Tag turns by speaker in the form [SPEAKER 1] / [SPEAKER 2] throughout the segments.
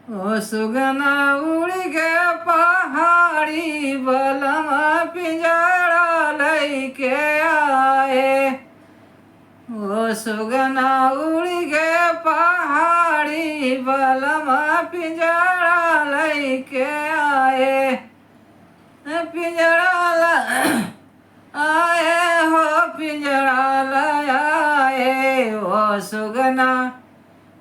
[SPEAKER 1] ओ सुगना उड़ के पहाड़ी बलमा पिंजरा लैके आए। ओ सुगना उड़ के पहाड़ी बलमा पिंजरा लैके आए। पिंजरा आए हो पिंजरा आए। ओ सुगना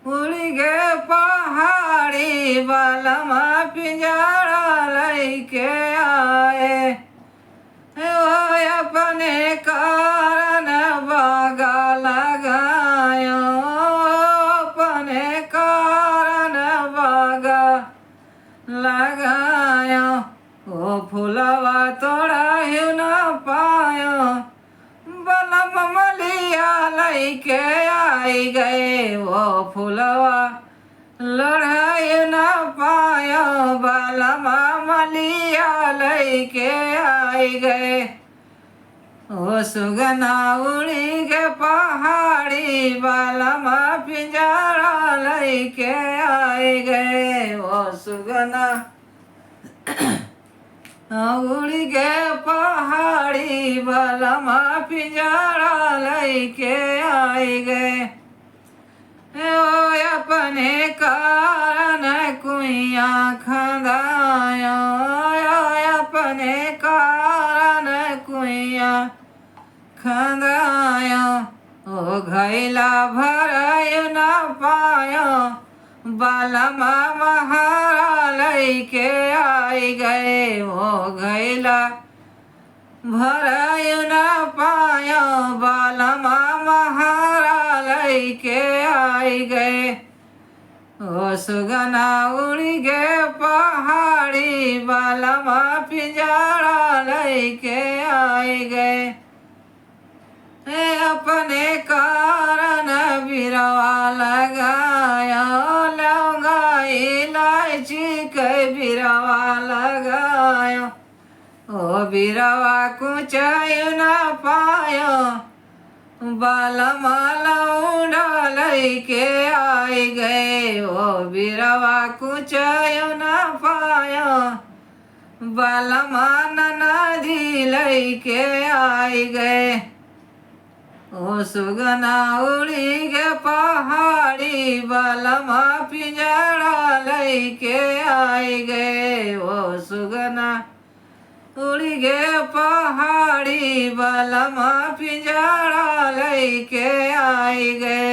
[SPEAKER 1] उड़ के पहाड़ी बलमा पिंजरा लैके आए। वो अपने कारण बागा लगायो, अपने कारण बागा लगायो। ओ फुलवा तोड़ा ही न पायो, बलम मलिया लैके आई गए। वो फुलवा लड़ाई न पायो, बलमा मलिया लैके आई गए। ओ सुगना उड़ी के पहाड़ी बलमा पिंजरा लैके आई गए। ओ सुगना उड़ी के पहाड़ी बलमा पिंजरा लैके आई गए। ओ अपने कारण कुइया खदायो, अपने कारण कुइया खदायो। ओ घैला भराय न पायो, बलमा महारा लैके आई गए। ओ घैला भराय न पायो, बलमा महारा लैके आई गए। ओ सुगना उड़ी के पहाड़ी बलमा पिंजरा लैके आई गए। अपने कारण बिरवा लगाया, लौंगा इलायची के बिरवा लगायो। ओ बिरवा कुचाय न पायो, बलमा लौंडा लैके आई गए। ओ बिरवा कुचाय न पायो, बलमा ननदी लैके आई गए। ओ सुगना उड़ी के पहाड़ी बलमा पिंजरा लैके आई गए। ओ सुगना उड़ी के पहाड़ी बलमा पिंजरा लैके आई गए।